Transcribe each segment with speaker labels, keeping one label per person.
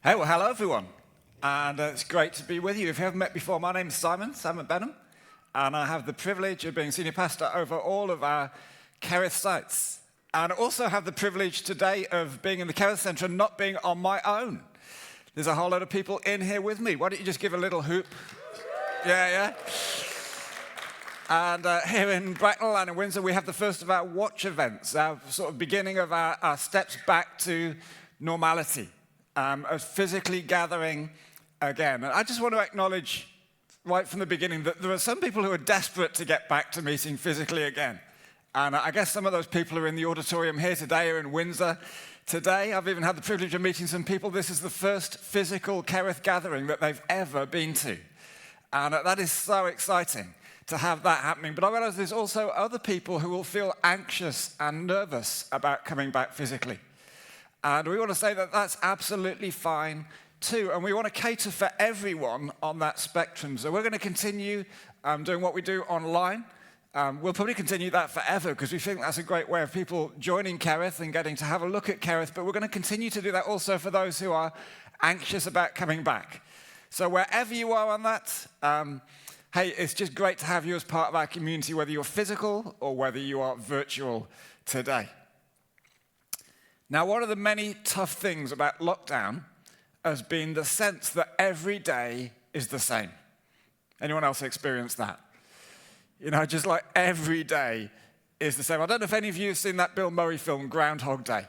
Speaker 1: Hey, well, hello everyone, and it's great to be with you. If you haven't met before, my name's Simon Benham, and I have the privilege of being Senior Pastor over all of our Kerith sites, and I also have the privilege today of being in the Kerith Centre and not being on my own. There's a whole lot of people in here with me. Why don't you just give a little hoop? Yeah. And here in Bracknell and in Windsor, we have the first of our watch events, our sort of beginning of our steps back to normality. Of physically gathering again. And I just want to acknowledge right from the beginning that there are some people who are desperate to get back to meeting physically again. And I guess some of those people are in the auditorium here today or in Windsor today. I've even had the privilege of meeting some people. This is the first physical Kerith gathering that they've ever been to. And that is so exciting to have that happening. But I realize there's also other people who will feel anxious and nervous about coming back physically. And we want to say that that's absolutely fine too. And we want to cater for everyone on that spectrum. So we're going to continue doing what we do online. We'll probably continue that forever because we think that's a great way of people joining Kerith and getting to have a look at Kerith. But we're going to continue to do that also for those who are anxious about coming back. So wherever you are on that, hey, it's just great to have you as part of our community, whether you're physical or whether you are virtual today. Now, one of the many tough things about lockdown has been the sense that every day is the same. Anyone else experience that? You know, just like every day is the same. I don't know if any of you have seen that Bill Murray film, Groundhog Day.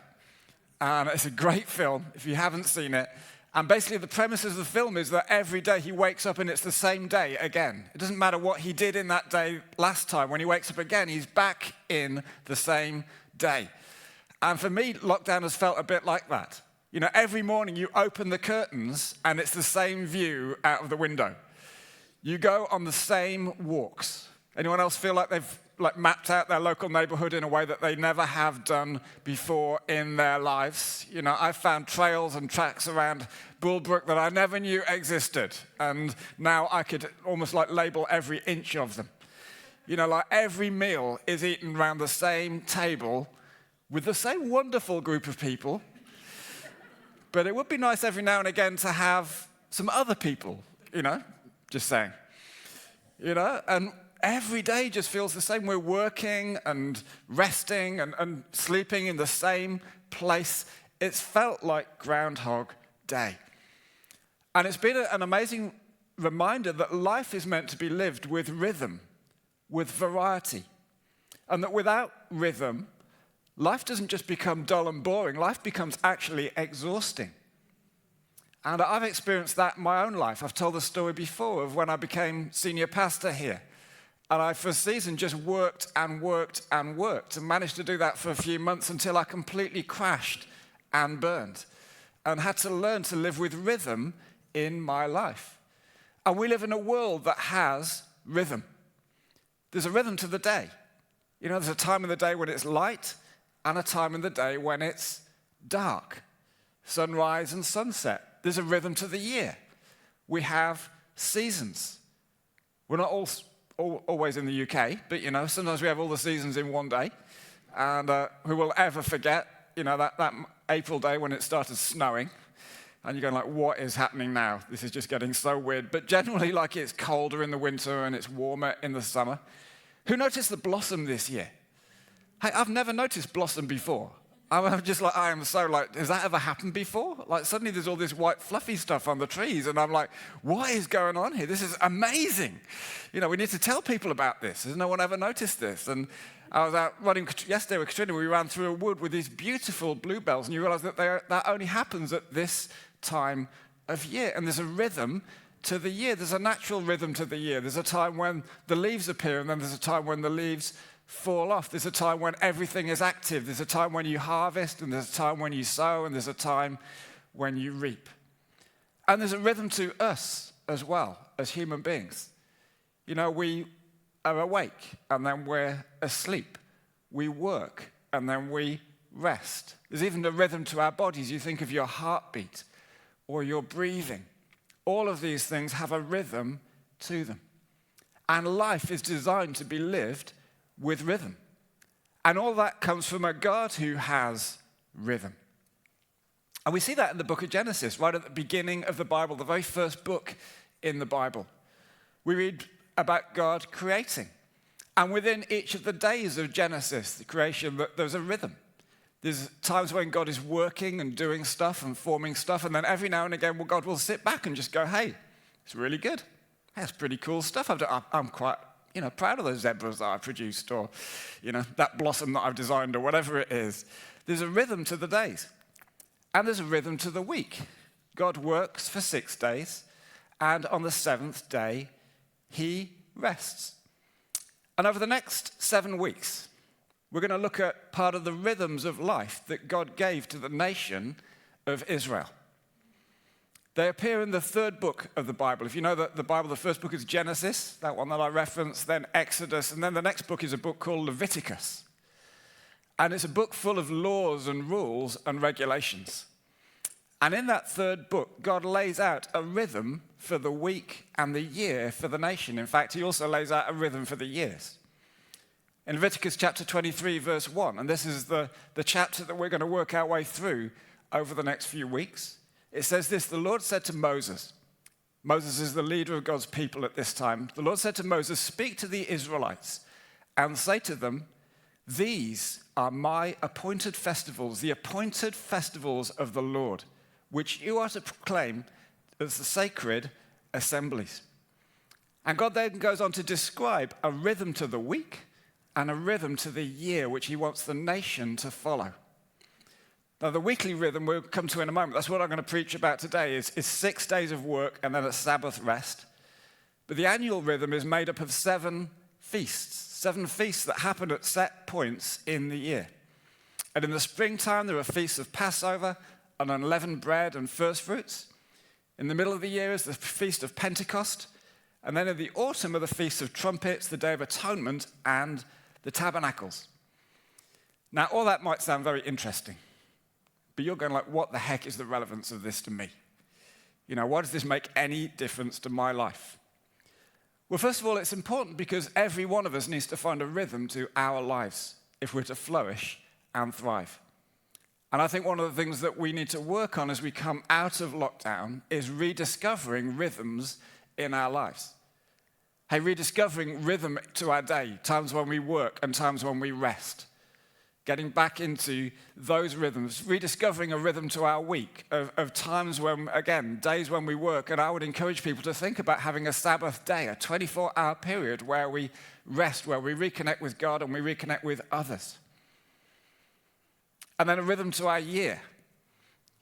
Speaker 1: And it's a great film, if you haven't seen it. And basically the premise of the film is that every day he wakes up and it's the same day again. It doesn't matter what he did in that day last time. When he wakes up again, he's back in the same day. And for me, lockdown has felt a bit like that. You know, every morning you open the curtains and it's the same view out of the window. You go on the same walks. Anyone else feel like they've mapped out their local neighborhood in a way that they never have done before in their lives? You know, I've found trails and tracks around Bullbrook that I never knew existed. And now I could almost label every inch of them. You know, like every meal is eaten around the same table with the same wonderful group of people, but it would be nice every now and again to have some other people, you know, just saying. You know, and every day just feels the same. We're working and resting and sleeping in the same place. It's felt like Groundhog Day. And it's been an amazing reminder that life is meant to be lived with rhythm, with variety, and that without rhythm, life doesn't just become dull and boring, life becomes actually exhausting. And I've experienced that in my own life. I've told the story before of when I became senior pastor here. And I, for a season, just worked and managed to do that for a few months until I completely crashed and burned and had to learn to live with rhythm in my life. And we live in a world that has rhythm. There's a rhythm to the day. You know, there's a time in the day when it's light, and a time in the day when it's dark, sunrise and sunset. There's a rhythm to the year. We have seasons. We're not always in the UK, but, you know, sometimes we have all the seasons in one day. And who will ever forget, you know, that April day when it started snowing. And you're going like, what is happening now? This is just getting so weird. But generally, like, it's colder in the winter and it's warmer in the summer. Who noticed the blossom this year? Hey, I've never noticed blossom before. I'm just like, I am so like, has that ever happened before? Like suddenly there's all this white fluffy stuff on the trees and I'm like, what is going on here? This is amazing. You know, we need to tell people about this. Has no one ever noticed this? And I was out running yesterday with Katrina. We ran through a wood with these beautiful bluebells and you realize that that only happens at this time of year. And there's a rhythm to the year. There's a natural rhythm to the year. There's a time when the leaves appear and then there's a time when the leaves fall off. There's a time when everything is active. There's a time when you harvest, and there's a time when you sow, and there's a time when you reap. And there's a rhythm to us as well, as human beings. You know, we are awake, and then we're asleep. We work, and then we rest. There's even a rhythm to our bodies. You think of your heartbeat or your breathing. All of these things have a rhythm to them. And life is designed to be lived with rhythm. And all that comes from a God who has rhythm. And we see that in the book of Genesis, right at the beginning of the Bible, the very first book in the Bible. We read about God creating. And within each of the days of Genesis, the creation, there's a rhythm. There's times when God is working and doing stuff and forming stuff, and then every now and again, God will sit back and just go, hey, it's really good. That's pretty cool stuff. I'm quite, proud of those zebras that I produced, or, that blossom that I've designed, or whatever it is. There's a rhythm to the days, and there's a rhythm to the week. God works for 6 days, and on the 7th day, he rests. And over the next 7 weeks, we're going to look at part of the rhythms of life that God gave to the nation of Israel. They appear in the 3rd book of the Bible. If you know that the Bible, the first book is Genesis, that one that I referenced, then Exodus, and then the next book is a book called Leviticus. And it's a book full of laws and rules and regulations. And in that 3rd book, God lays out a rhythm for the week and the year for the nation. In fact, he also lays out a rhythm for the years. In Leviticus chapter 23, verse 1, and this is the chapter that we're going to work our way through over the next few weeks, it says this: the Lord said to Moses, Moses is the leader of God's people at this time, the Lord said to Moses, speak to the Israelites and say to them, these are my appointed festivals, the appointed festivals of the Lord, which you are to proclaim as the sacred assemblies. And God then goes on to describe a rhythm to the week and a rhythm to the year, which he wants the nation to follow. Now, the weekly rhythm we'll come to in a moment. That's what I'm going to preach about today, is 6 days of work and then a Sabbath rest. But the annual rhythm is made up of 7 feasts that happen at set points in the year. And in the springtime, there are feasts of Passover and unleavened bread and first fruits. In the middle of the year is the Feast of Pentecost. And then in the autumn are the Feasts of Trumpets, the Day of Atonement, and the Tabernacles. Now, all that might sound very interesting, but you're going like, what the heck is the relevance of this to me? Why does this make any difference to my life? Well, first of all, it's important because every one of us needs to find a rhythm to our lives if we're to flourish and thrive. And I think one of the things that we need to work on as we come out of lockdown is rediscovering rhythms in our lives. Hey, rediscovering rhythm to our day, times when we work and times when we rest. Getting back into those rhythms, rediscovering a rhythm to our week of times when, again, days when we work. And I would encourage people to think about having a Sabbath day, a 24-hour period where we rest, where we reconnect with God and we reconnect with others. And then a rhythm to our year.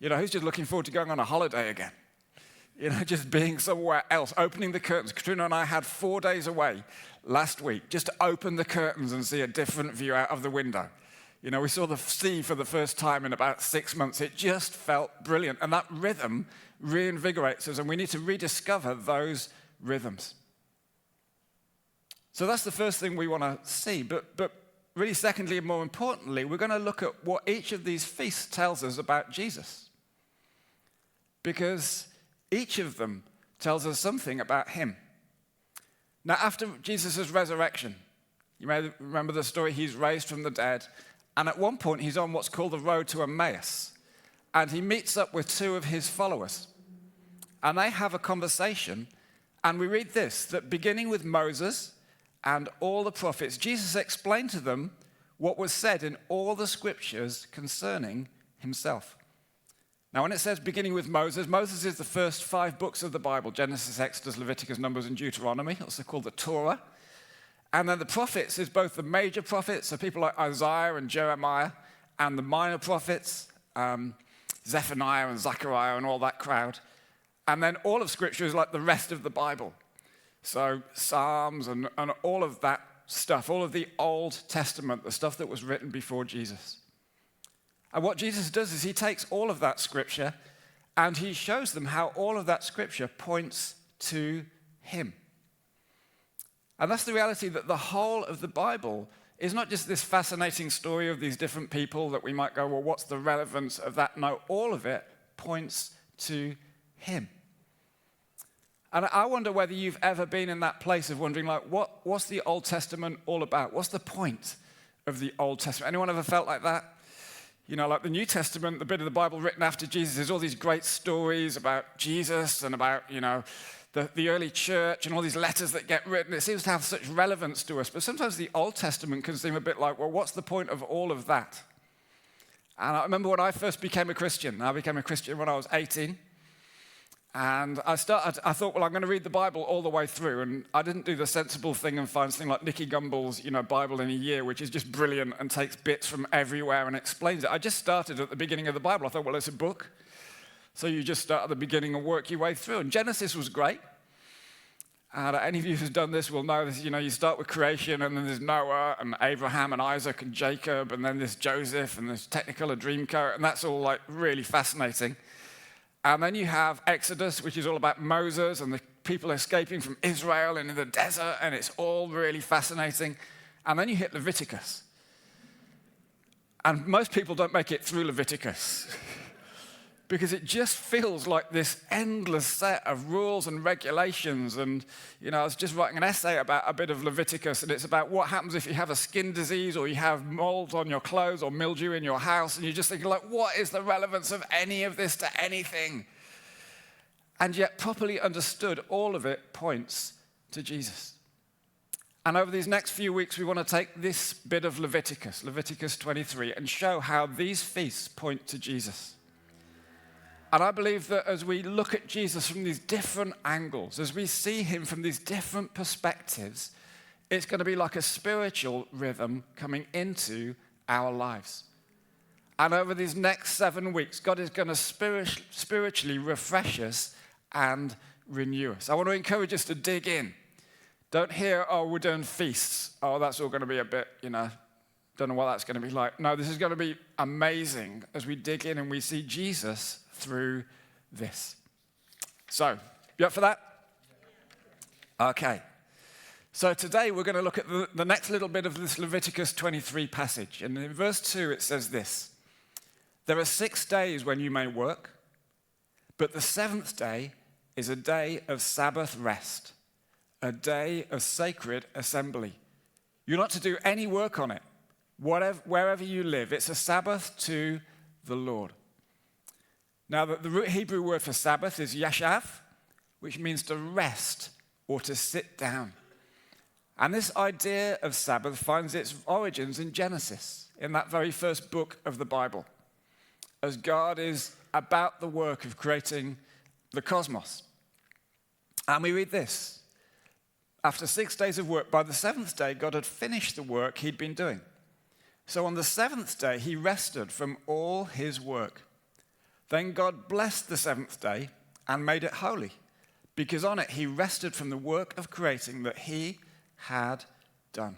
Speaker 1: Who's just looking forward to going on a holiday again? Just being somewhere else, opening the curtains. Katrina and I had 4 days away last week just to open the curtains and see a different view out of the window. We saw the sea for the first time in about 6 months. It just felt brilliant. And that rhythm reinvigorates us, and we need to rediscover those rhythms. So that's the first thing we want to see. But really, secondly, and more importantly, we're going to look at what each of these feasts tells us about Jesus. Because each of them tells us something about him. Now, after Jesus' resurrection, you may remember the story, he's raised from the dead, and at one point he's on what's called the road to Emmaus, and he meets up with 2 of his followers, and they have a conversation, and we read this, that beginning with Moses and all the prophets, Jesus explained to them what was said in all the scriptures concerning himself. Now, when it says beginning with Moses, Moses is the first 5 books of the Bible, Genesis, Exodus, Leviticus, Numbers, and Deuteronomy, also called the Torah. And then the prophets is both the major prophets, so people like Isaiah and Jeremiah, and the minor prophets, Zephaniah and Zechariah and all that crowd. And then all of Scripture is like the rest of the Bible. So Psalms and all of that stuff, all of the Old Testament, the stuff that was written before Jesus. And what Jesus does is he takes all of that Scripture and he shows them how all of that Scripture points to him. And that's the reality, that the whole of the Bible is not just this fascinating story of these different people that we might go, well, what's the relevance of that? No, all of it points to him. And I wonder whether you've ever been in that place of wondering, like, what's the Old Testament all about? What's the point of the Old Testament? Anyone ever felt like that? You know, like the New Testament, the bit of the Bible written after Jesus, there's all these great stories about Jesus and about, the early church and all these letters that get written. It seems to have such relevance to us. But sometimes the Old Testament can seem a bit like, well, what's the point of all of that? And I remember when I first became a Christian. I became a Christian when I was 18. And I thought, well, I'm going to read the Bible all the way through. And I didn't do the sensible thing and find something like Nicky Gumbel's, Bible in a Year, which is just brilliant and takes bits from everywhere and explains it. I just started at the beginning of the Bible. I thought, well, it's a book. So you just start at the beginning and work your way through. And Genesis was great. And any of you who's done this will know this. You start with creation, and then there's Noah and Abraham and Isaac and Jacob, and then there's Joseph, and there's Technicolor Dreamcoat, and that's all like really fascinating. And then you have Exodus, which is all about Moses and the people escaping from Israel and in the desert, and it's all really fascinating. And then you hit Leviticus. And most people don't make it through Leviticus because it just feels like this endless set of rules and regulations. And, I was just writing an essay about a bit of Leviticus, and it's about what happens if you have a skin disease or you have mold on your clothes or mildew in your house, and you're just thinking, like, what is the relevance of any of this to anything? And yet, properly understood, all of it points to Jesus. And over these next few weeks, we want to take this bit of Leviticus, Leviticus 23, and show how these feasts point to Jesus. And I believe that as we look at Jesus from these different angles, as we see him from these different perspectives, it's going to be like a spiritual rhythm coming into our lives. And over these next 7 weeks, God is going to spiritually refresh us and renew us. I want to encourage us to dig in. Don't hear, oh, we're doing feasts. Oh, that's all going to be a bit, don't know what that's going to be like. No, this is going to be amazing as we dig in and we see Jesus through this. So, you up for that? Okay. So today we're going to look at the next little bit of this Leviticus 23 passage. And in verse 2 it says this: there are 6 days when you may work, but the 7th day is a day of Sabbath rest, a day of sacred assembly. You're not to do any work on it, wherever you live. It's a Sabbath to the Lord. Now, the root Hebrew word for Sabbath is yashav, which means to rest or to sit down. And this idea of Sabbath finds its origins in Genesis, in that very first book of the Bible, as God is about the work of creating the cosmos. And we read this: after 6 days of work, by the 7th day, God had finished the work he'd been doing. So on the 7th day, he rested from all his work. Then God blessed the 7th day and made it holy, because on it he rested from the work of creating that he had done.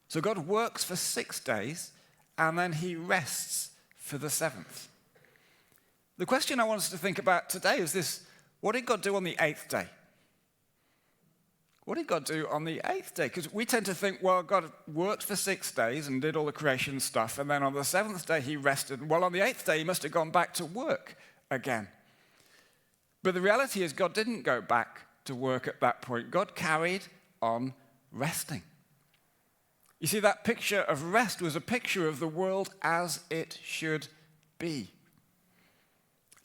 Speaker 1: So God works for 6 days, and then he rests for the 7th. The question I want us to think about today is this: what did God do on the 8th day? What did God do on the 8th day? Because we tend to think, well, God worked for 6 days and did all the creation stuff, and then on the 7th day he rested. Well, on the 8th day he must have gone back to work again. But the reality is God didn't go back to work at that point. God carried on resting. You see, that picture of rest was a picture of the world as it should be.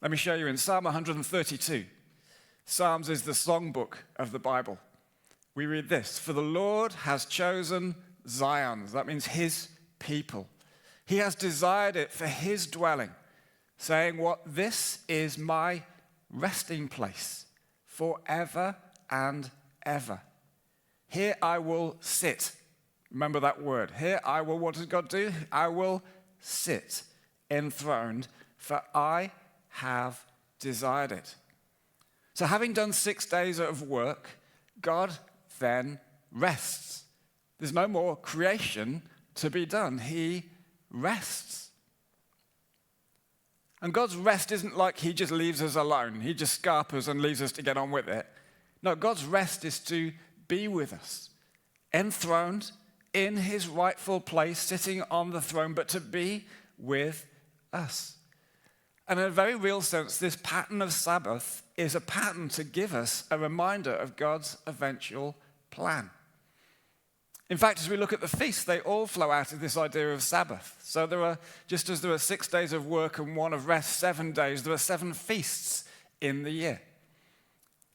Speaker 1: Let me show you in Psalm 132. Psalms is the songbook of the Bible. We read this: for the Lord has chosen Zion. That means his people. He has desired it for his dwelling, saying, what? This is my resting place forever and ever. Here I will sit. Remember that word. Here I will, what does God do? I will sit enthroned, for I have desired it. So having done 6 days of work, God then rests. There's no more creation to be done. He rests. And God's rest isn't like he just leaves us alone. He just scarpers and leaves us to get on with it. No, God's rest is to be with us, enthroned in his rightful place, sitting on the throne, but to be with us. And in a very real sense, this pattern of Sabbath is a pattern to give us a reminder of God's eventual plan. In fact, as we look at the feasts, they all flow out of this idea of Sabbath. So there are, just as there are 6 days of work and one of rest, 7 days, there are 7 feasts in the year.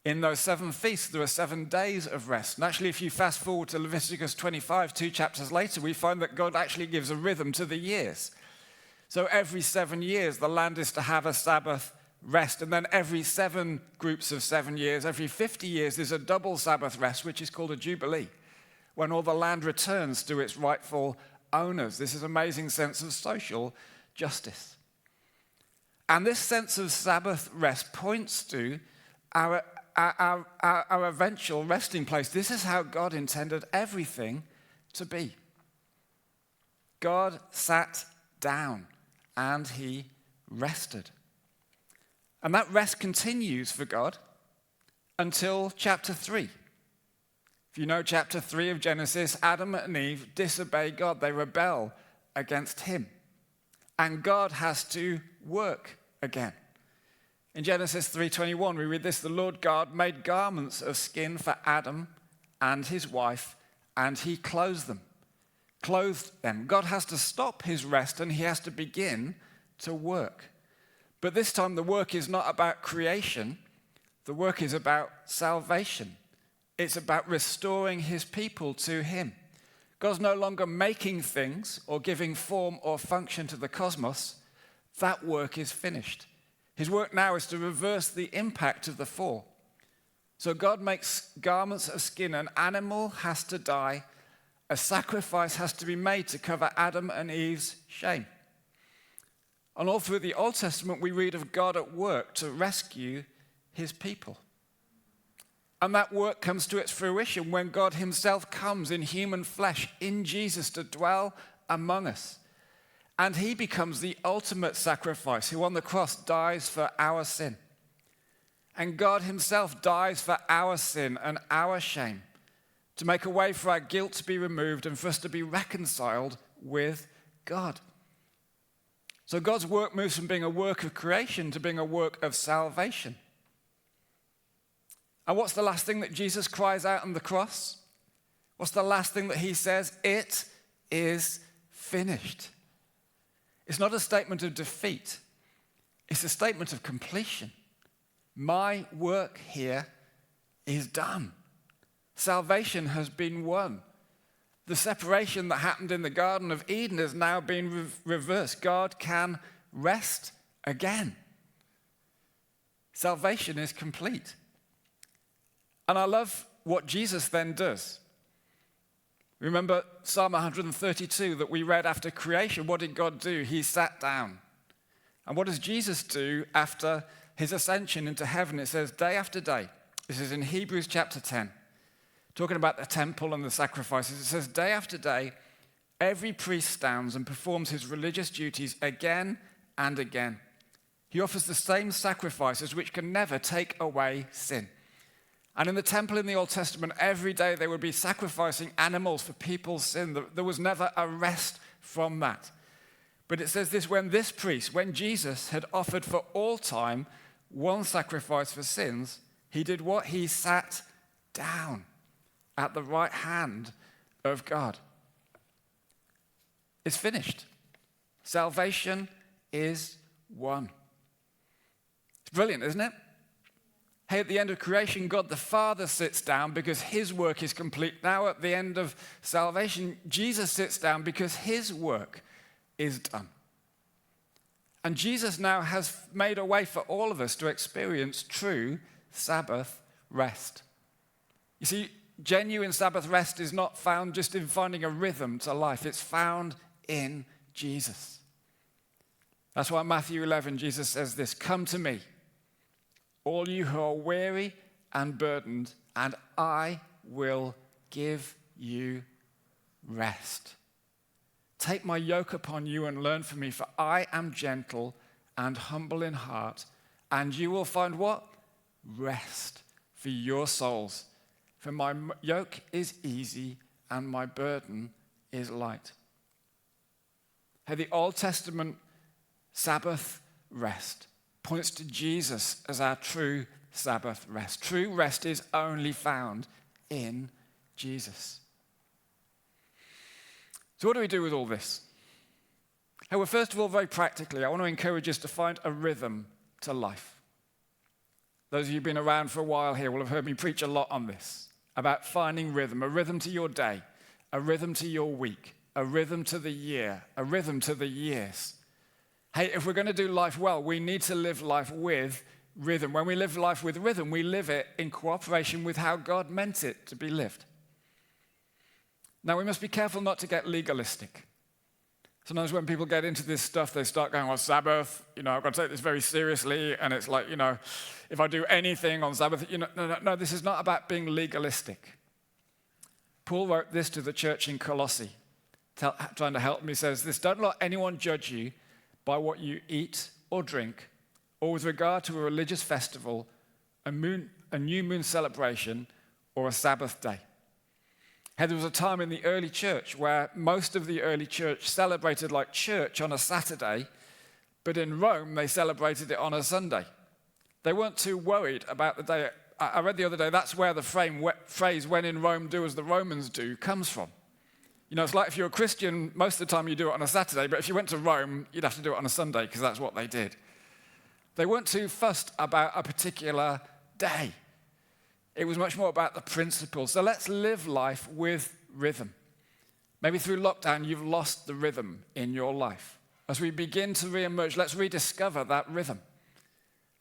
Speaker 1: In those 7 feasts, there are 7 days of rest. And actually, if you fast forward to Leviticus 25, 2 chapters later, we find that God actually gives a rhythm to the years. So every 7 years, the land is to have a Sabbath rest. And then every 7 groups of 7 years, every 50 years, there's a double Sabbath rest, which is called a Jubilee, when all the land returns to its rightful owners. This is an amazing sense of social justice. And this sense of Sabbath rest points to our eventual resting place. This is how God intended everything to be. God sat down and he rested. And that rest continues for God until chapter 3. If you know chapter 3 of Genesis, Adam and Eve disobey God. They rebel against him. And God has to work again. In Genesis 3:21, we read this: the Lord God made garments of skin for Adam and his wife, and he clothed them. God has to stop his rest and he has to begin to work. But this time the work is not about creation. The work is about salvation. It's about restoring his people to him. God's no longer making things or giving form or function to the cosmos. That work is finished. His work now is to reverse the impact of the fall. So God makes garments of skin. An animal has to die. A sacrifice has to be made to cover Adam and Eve's shame. And all through the Old Testament, we read of God at work to rescue his people. And that work comes to its fruition when God himself comes in human flesh, in Jesus, to dwell among us. And he becomes the ultimate sacrifice, who on the cross dies for our sin. And God himself dies for our sin and our shame, to make a way for our guilt to be removed and for us to be reconciled with God. So God's work moves from being a work of creation to being a work of salvation. And what's the last thing that Jesus cries out on the cross? What's the last thing that he says? It is finished. It's not a statement of defeat. It's a statement of completion. My work here is done. Salvation has been won. The separation that happened in the Garden of Eden has now been reversed. God can rest again. Salvation is complete. And I love what Jesus then does. Remember Psalm 132 that we read after creation. What did God do? He sat down. And what does Jesus do after his ascension into heaven? It says day after day. This is in Hebrews chapter 10. Talking about the temple and the sacrifices. It says day after day, every priest stands and performs his religious duties again and again. He offers the same sacrifices which can never take away sin. And in the temple in the Old Testament, every day they would be sacrificing animals for people's sin. There was never a rest from that. But it says this: when this priest, when Jesus had offered for all time one sacrifice for sins, he did what? He sat down at the right hand of God. It's finished. Salvation is won. It's brilliant, isn't it? Hey, at the end of creation, God the Father sits down because his work is complete. Now at the end of salvation, Jesus sits down because his work is done. And Jesus now has made a way for all of us to experience true Sabbath rest. You see, genuine Sabbath rest is not found just in finding a rhythm to life. It's found in Jesus. That's why in Matthew 11, Jesus says this: come to me, all you who are weary and burdened, and I will give you rest. Take my yoke upon you and learn from me, for I am gentle and humble in heart, and you will find what? Rest for your souls. For my yoke is easy and my burden is light. Hey, the Old Testament Sabbath rest points to Jesus as our true Sabbath rest. True rest is only found in Jesus. So what do we do with all this? Hey, well, first of all, very practically, I want to encourage us to find a rhythm to life. Those of you who've been around for a while here will have heard me preach a lot on this, about finding rhythm, a rhythm to your day, a rhythm to your week, a rhythm to the year, a rhythm to the years. Hey, if we're going to do life well, we need to live life with rhythm. When we live life with rhythm, we live it in cooperation with how God meant it to be lived. Now, we must be careful not to get legalistic. Sometimes when people get into this stuff, they start going, well, Sabbath, I've got to take this very seriously, and it's like, if I do anything on Sabbath, no, this is not about being legalistic. Paul wrote this to the church in Colossae, trying to help me. He says this: don't let anyone judge you by what you eat or drink, or with regard to a religious festival, a new moon celebration, or a Sabbath day. Hey, there was a time in the early church where most of the early church celebrated like church on a Saturday, but in Rome they celebrated it on a Sunday. They weren't too worried about the day. I read the other day, that's where the phrase, when in Rome, do as the Romans do, comes from. It's like if you're a Christian, most of the time you do it on a Saturday, but if you went to Rome, you'd have to do it on a Sunday because that's what they did. They weren't too fussed about a particular day. It was much more about the principles. So let's live life with rhythm. Maybe through lockdown, you've lost the rhythm in your life. As we begin to reemerge, let's rediscover that rhythm.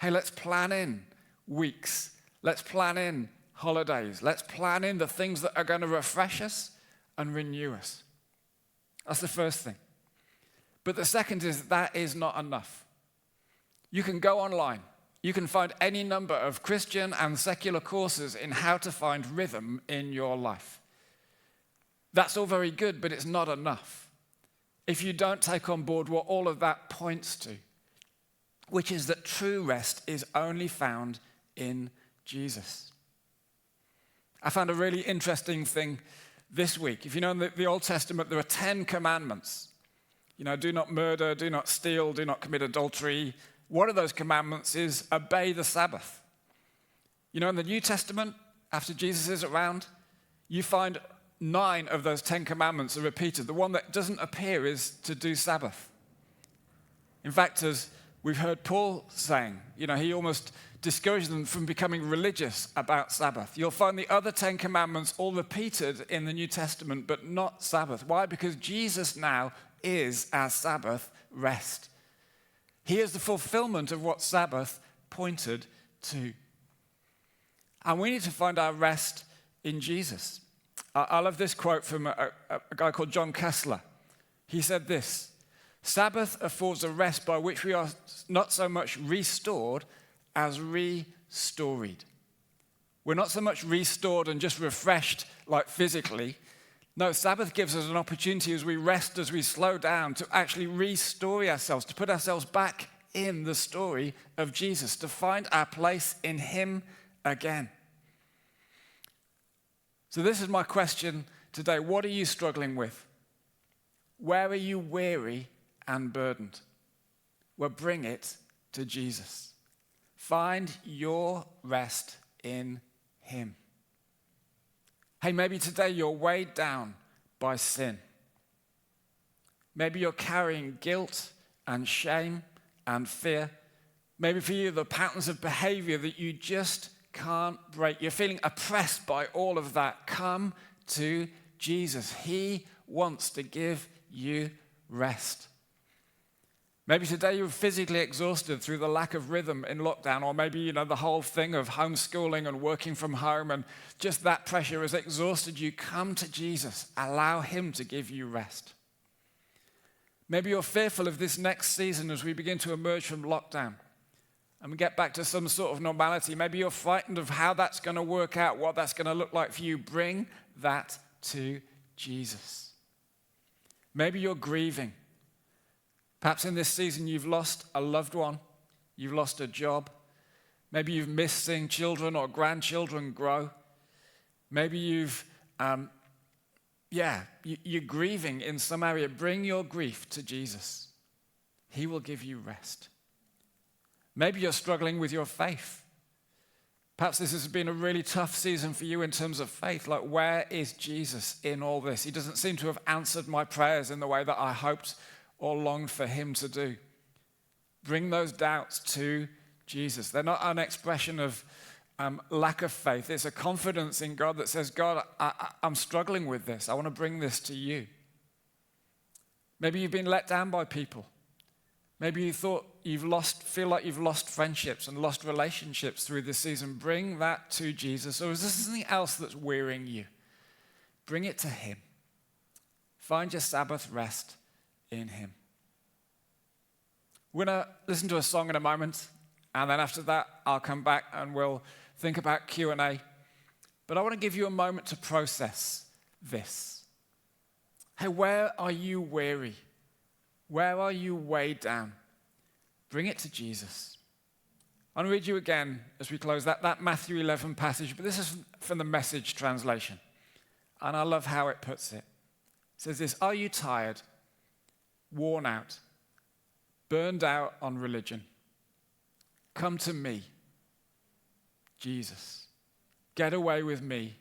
Speaker 1: Hey, let's plan in weeks. Let's plan in holidays. Let's plan in the things that are going to refresh us and renew us. That's the first thing. But the second is that is not enough. You can go online. You can find any number of Christian and secular courses in how to find rhythm in your life. That's all very good, but it's not enough if you don't take on board what all of that points to, which is that true rest is only found in Jesus. I found a really interesting thing this week. If you know in the Old Testament, there are 10 commandments. Do not murder, do not steal, do not commit adultery. One of those commandments is obey the Sabbath. In the New Testament, after Jesus is around, you find 9 of those 10 commandments are repeated. The one that doesn't appear is to do Sabbath. In fact, as we've heard Paul saying, he almost discouraged them from becoming religious about Sabbath. You'll find the other 10 commandments all repeated in the New Testament, but not Sabbath. Why? Because Jesus now is our Sabbath rest. He is the fulfillment of what Sabbath pointed to. And we need to find our rest in Jesus. I love this quote from a guy called John Kessler. He said this: Sabbath affords a rest by which we are not so much restored as restoried. We're not so much restored and just refreshed like physically. No, Sabbath gives us an opportunity as we rest, as we slow down, to actually restore ourselves, to put ourselves back in the story of Jesus, to find our place in Him again. So this is my question today. What are you struggling with? Where are you weary and burdened? Well, bring it to Jesus. Find your rest in Him. Hey, maybe today you're weighed down by sin. Maybe you're carrying guilt and shame and fear. Maybe for you, the patterns of behavior that you just can't break. You're feeling oppressed by all of that. Come to Jesus. He wants to give you rest. Maybe today you're physically exhausted through the lack of rhythm in lockdown, or maybe, the whole thing of homeschooling and working from home and just that pressure has exhausted you. Come to Jesus. Allow Him to give you rest. Maybe you're fearful of this next season as we begin to emerge from lockdown and we get back to some sort of normality. Maybe you're frightened of how that's going to work out, what that's going to look like for you. Bring that to Jesus. Maybe you're grieving. Perhaps in this season you've lost a loved one, you've lost a job. Maybe you've missed seeing children or grandchildren grow. Maybe you're grieving in some area. Bring your grief to Jesus. He will give you rest. Maybe you're struggling with your faith. Perhaps this has been a really tough season for you in terms of faith. Like, where is Jesus in all this? He doesn't seem to have answered my prayers in the way that I hoped or longed for him to do. Bring those doubts to Jesus. They're not an expression of lack of faith. It's a confidence in God that says, God, I'm struggling with this. I want to bring this to you. Maybe you've been let down by people. Maybe you feel like you've lost friendships and lost relationships through this season. Bring that to Jesus. Or is there something else that's wearying you? Bring it to him. Find your Sabbath rest in him. We're going to listen to a song in a moment, and then after that, I'll come back and we'll think about Q&A. But I want to give you a moment to process this. Hey, where are you weary? Where are you weighed down? Bring it to Jesus. I want to read you again as we close that Matthew 11 passage, but this is from the Message translation. And I love how it puts it. It says this: are you tired, worn out, burned out on religion? Come to me, Jesus. Get away with me,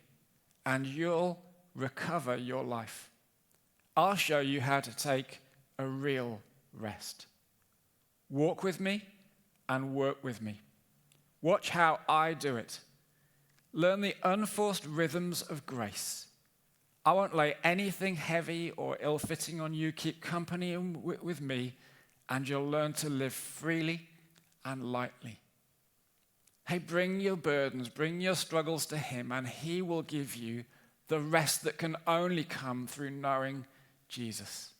Speaker 1: and you'll recover your life. I'll show you how to take a real rest. Walk with me and work with me. Watch how I do it. Learn the unforced rhythms of grace. I won't lay anything heavy or ill-fitting on you. Keep company with me, and you'll learn to live freely and lightly. Hey, bring your burdens, bring your struggles to him, and he will give you the rest that can only come through knowing Jesus.